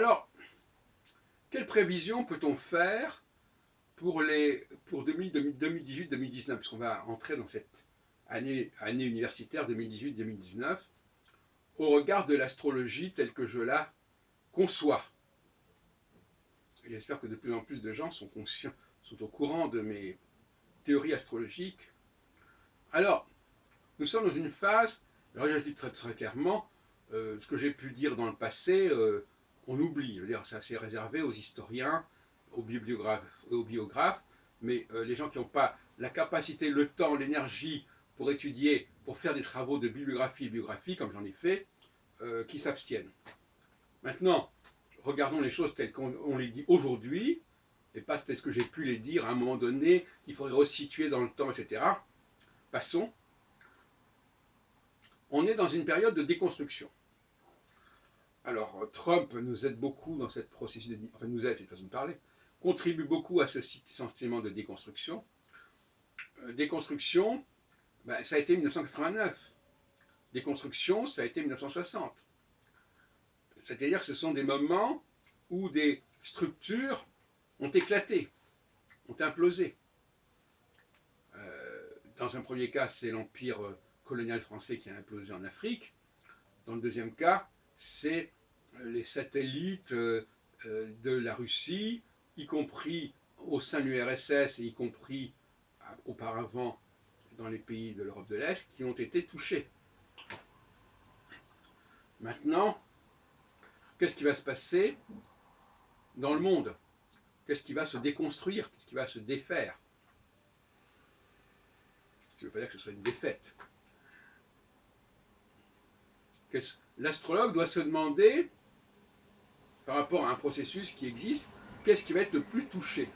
Alors, quelles prévisions peut-on faire pour 2018-2019, puisqu'on va entrer dans cette année universitaire 2018-2019, au regard de l'astrologie telle que je la conçois? Et j'espère que de plus en plus de gens sont conscients, sont au courant de mes théories astrologiques. Alors, nous sommes dans une phase, alors je dis très, très clairement, ce que j'ai pu dire dans le passé, on oublie. Je veux dire, c'est assez réservé aux historiens, aux biographes, mais les gens qui n'ont pas la capacité, le temps, l'énergie pour étudier, pour faire des travaux de bibliographie et biographie, comme j'en ai fait, qui s'abstiennent. Maintenant, regardons les choses telles qu'on les dit aujourd'hui, et pas peut-être ce que j'ai pu les dire à un moment donné, qu'il faudrait resituer dans le temps, etc. Passons. On est dans une période de déconstruction. Alors, Trump nous aide beaucoup dans cette processus enfin nous aide, c'est une façon de parler, contribue beaucoup à ce sentiment de déconstruction. Déconstruction, ben, ça a été 1989. Déconstruction, ça a été 1960. C'est-à-dire que ce sont des moments où des structures ont éclaté, ont implosé. Dans un premier cas, c'est l'empire colonial français qui a implosé en Afrique. Dans le deuxième cas, c'est les satellites de la Russie, y compris au sein de l'URSS et y compris auparavant dans les pays de l'Europe de l'Est, qui ont été touchés. Maintenant, qu'est-ce qui va se passer dans le monde? Qu'est-ce qui va se déconstruire? Qu'est-ce qui va se défaire? Ça ne veut pas dire que ce soit une défaite. L'astrologue doit se demander, par rapport à un processus qui existe, qu'est-ce qui va être le plus touché?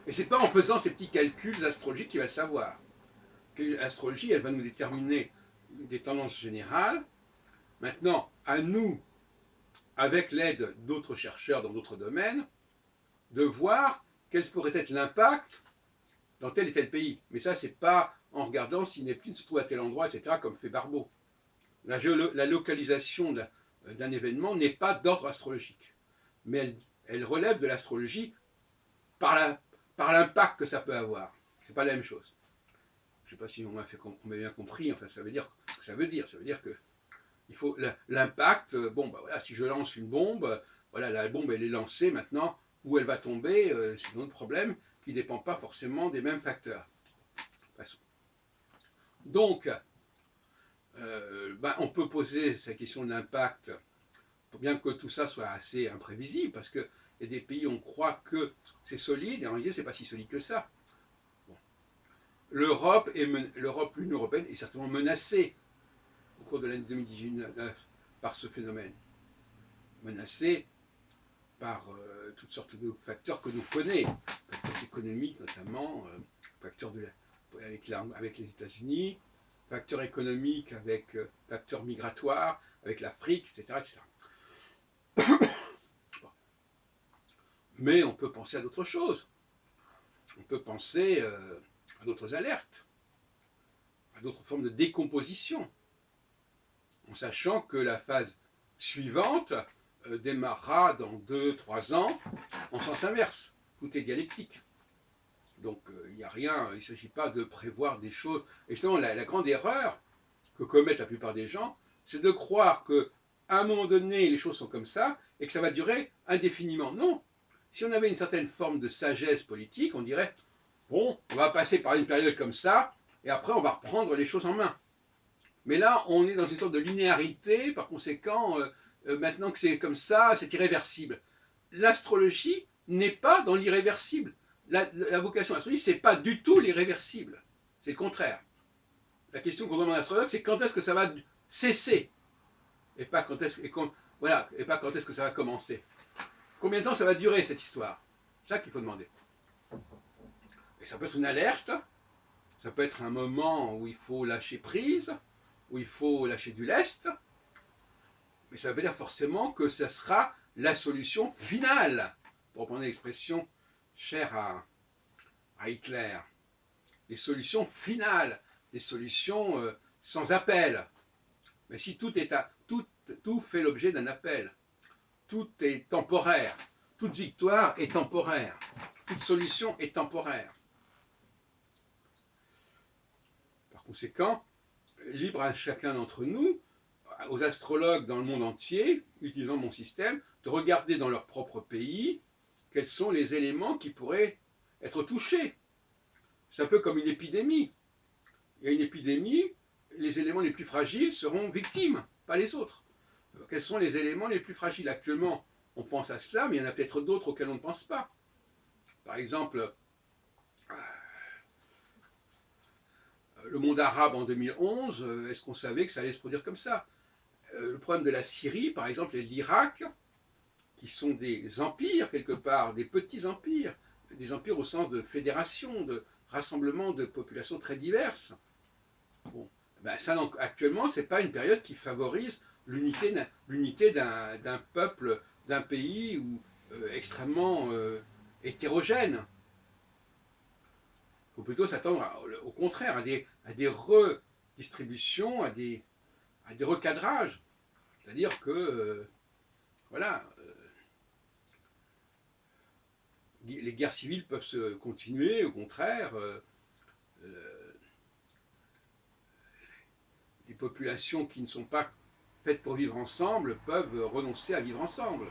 Et ce n'est pas en faisant ces petits calculs astrologiques qu'il va le savoir. L'astrologie, elle va nous déterminer des tendances générales. Maintenant, à nous, avec l'aide d'autres chercheurs dans d'autres domaines, de voir quel pourrait être l'impact dans tel et tel pays. Mais ça, c'est pas en regardant si Neptune se trouve à tel endroit, etc., comme fait Barbeau. La localisation d'un événement n'est pas d'ordre astrologique, mais elle relève de l'astrologie par l'impact que ça peut avoir. C'est pas la même chose. Je ne sais pas si on m'a bien compris, enfin ça veut dire ce que ça veut dire. Ça veut dire que il faut l'impact, bon bah voilà, si je lance une bombe, voilà, la bombe elle est lancée maintenant, où elle va tomber, c'est un autre problème qui ne dépend pas forcément des mêmes facteurs. Donc, on peut poser cette question de l'impact, bien que tout ça soit assez imprévisible, parce qu'il y a des pays où on croit que c'est solide, et en réalité, c'est pas si solide que ça. Bon. L'Union européenne est certainement menacée au cours de l'année 2019 par ce phénomène. Menacée par toutes sortes de facteurs que l'on connaît, facteurs économiques notamment, facteurs avec les États-Unis, facteurs économiques avec facteurs migratoires, avec l'Afrique, etc., etc. Bon. Mais on peut penser à d'autres choses. On peut penser à d'autres alertes, à d'autres formes de décomposition, en sachant que la phase suivante démarrera dans 2-3 ans en sens inverse. Tout est dialectique. Donc il n'y a rien, il ne s'agit pas de prévoir des choses. Et justement, la grande erreur que commettent la plupart des gens, c'est de croire qu'à un moment donné, les choses sont comme ça et que ça va durer indéfiniment. Non. Si on avait une certaine forme de sagesse politique, on dirait, bon, on va passer par une période comme ça, et après on va reprendre les choses en main. Mais là, on est dans une sorte de linéarité, par conséquent, maintenant que c'est comme ça, c'est irréversible. L'astrologie n'est pas dans l'irréversible. La vocation de l'astrologie, ce n'est pas du tout l'irréversible. C'est le contraire. La question qu'on demande à l'astrologue, c'est quand est-ce que ça va cesser et pas quand est-ce voilà, et pas quand est-ce que ça va commencer. Combien de temps ça va durer cette histoire? C'est ça qu'il faut demander. Et ça peut être une alerte, ça peut être un moment où il faut lâcher prise, où il faut lâcher du lest, mais ça ne veut pas dire forcément que ça sera la solution finale, pour reprendre l'expression chère à Hitler. Les solutions finales, des solutions sans appel. Mais si tout fait l'objet d'un appel, tout est temporaire. Toute victoire est temporaire. Toute solution est temporaire. Par conséquent, libre à chacun d'entre nous, aux astrologues dans le monde entier, utilisant mon système, de regarder dans leur propre pays quels sont les éléments qui pourraient être touchés. C'est un peu comme une épidémie. Il y a une épidémie, les éléments les plus fragiles seront victimes, pas les autres. Quels sont les éléments les plus fragiles? Actuellement, on pense à cela, mais il y en a peut-être d'autres auxquels on ne pense pas. Par exemple, le monde arabe en 2011, est-ce qu'on savait que ça allait se produire comme ça? Le problème de la Syrie, par exemple, et de l'Irak, qui sont des empires quelque part, des petits empires, des empires au sens de fédération, de rassemblement de populations très diverses. Bon, ben ça, donc, actuellement, ce n'est pas une période qui favorise l'unité d'un peuple, d'un pays extrêmement hétérogène. Il faut plutôt s'attendre au contraire à des redistributions, à des recadrages. C'est-à-dire que, voilà, les guerres civiles peuvent se continuer, au contraire, les populations qui ne sont pas faites pour vivre ensemble peuvent renoncer à vivre ensemble.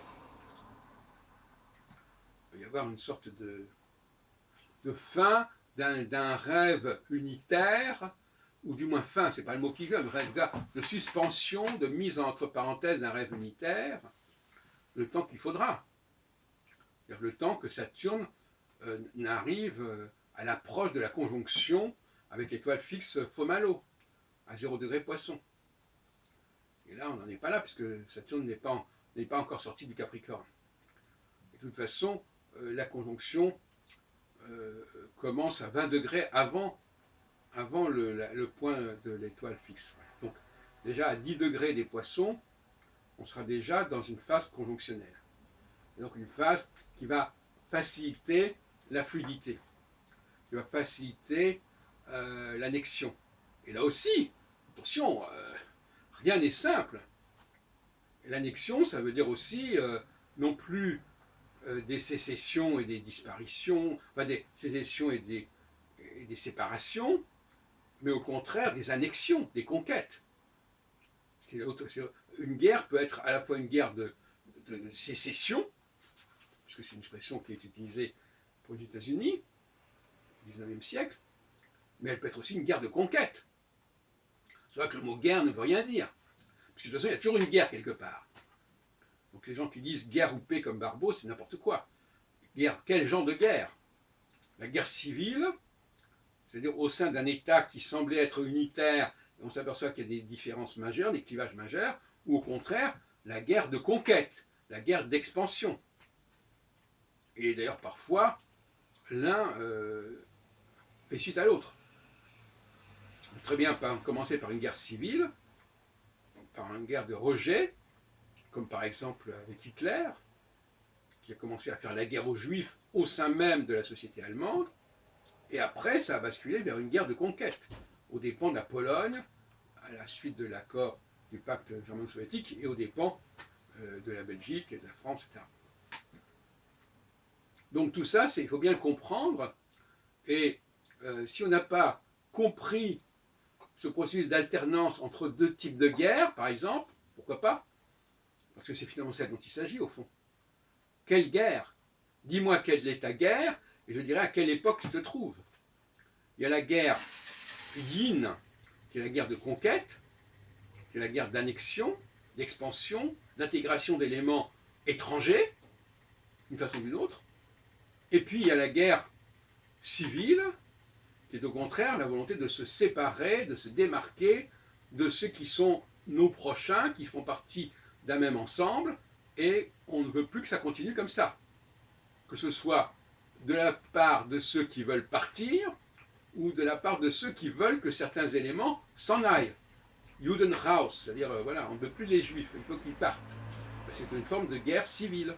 Il peut y avoir une sorte de fin d'un rêve unitaire, ou du moins fin, c'est pas le mot qui vient, de suspension, de mise entre parenthèses d'un rêve unitaire, le temps qu'il faudra. Le temps que Saturne n'arrive à l'approche de la conjonction avec l'étoile fixe Fomalo, à 0 degré Poisson. Et là, on n'en est pas là, puisque Saturne n'est pas encore sorti du Capricorne. Et de toute façon, la conjonction commence à 20 degrés avant le point de l'étoile fixe. Donc, déjà à 10 degrés des Poissons, on sera déjà dans une phase conjonctionnelle. Et donc une phase qui va faciliter la fluidité, qui va faciliter l'annexion. Et là aussi, attention, rien n'est simple. L'annexion, ça veut dire aussi non plus des sécessions et des disparitions, enfin des sécessions et des séparations, mais au contraire des annexions, des conquêtes. Une guerre peut être à la fois une guerre de sécession, puisque c'est une expression qui est utilisée pour les États-Unis au XIXe siècle, mais elle peut être aussi une guerre de conquête. C'est vrai que le mot guerre ne veut rien dire, puisque de toute façon il y a toujours une guerre quelque part. Donc les gens qui disent guerre ou paix comme Barbeau, c'est n'importe quoi. Guerre, quel genre de guerre? La guerre civile, c'est-à-dire au sein d'un État qui semblait être unitaire, et on s'aperçoit qu'il y a des différences majeures, des clivages majeurs, ou au contraire, la guerre de conquête, la guerre d'expansion. Et d'ailleurs, parfois, l'un fait suite à l'autre. On peut très bien commencer par une guerre civile, par une guerre de rejet, comme par exemple avec Hitler, qui a commencé à faire la guerre aux Juifs au sein même de la société allemande, et après, ça a basculé vers une guerre de conquête, aux dépens de la Pologne, à la suite de l'accord du pacte germano-soviétique, et aux dépens de la Belgique et de la France, etc. Donc tout ça, il faut bien le comprendre, et si on n'a pas compris ce processus d'alternance entre deux types de guerres, par exemple, pourquoi pas? Parce que c'est finalement ça dont il s'agit au fond. Quelle guerre? Dis-moi quelle est ta guerre, et je dirai à quelle époque tu te trouves. Il y a la guerre yin, qui est la guerre de conquête, qui est la guerre d'annexion, d'expansion, d'intégration d'éléments étrangers, d'une façon ou d'une autre. Et puis il y a la guerre civile, qui est au contraire la volonté de se séparer, de se démarquer de ceux qui sont nos prochains, qui font partie d'un même ensemble, et on ne veut plus que ça continue comme ça. Que ce soit de la part de ceux qui veulent partir, ou de la part de ceux qui veulent que certains éléments s'en aillent. Judenhaus, c'est-à-dire, voilà, on ne veut plus les juifs, il faut qu'ils partent. C'est une forme de guerre civile.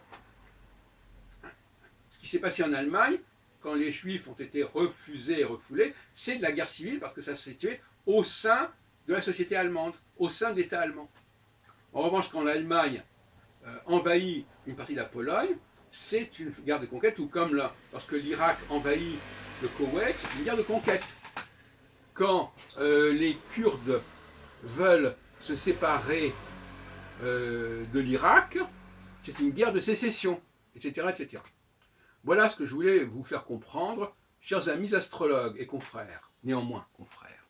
Ce qui s'est passé en Allemagne, quand les juifs ont été refusés et refoulés, c'est de la guerre civile parce que ça s'est situé au sein de la société allemande, au sein de l'État allemand. En revanche, quand l'Allemagne envahit une partie de la Pologne, c'est une guerre de conquête, tout comme là, lorsque l'Irak envahit le Koweït, c'est une guerre de conquête. Quand les Kurdes veulent se séparer de l'Irak, c'est une guerre de sécession, etc., etc. Voilà ce que je voulais vous faire comprendre, chers amis astrologues et confrères, néanmoins confrères.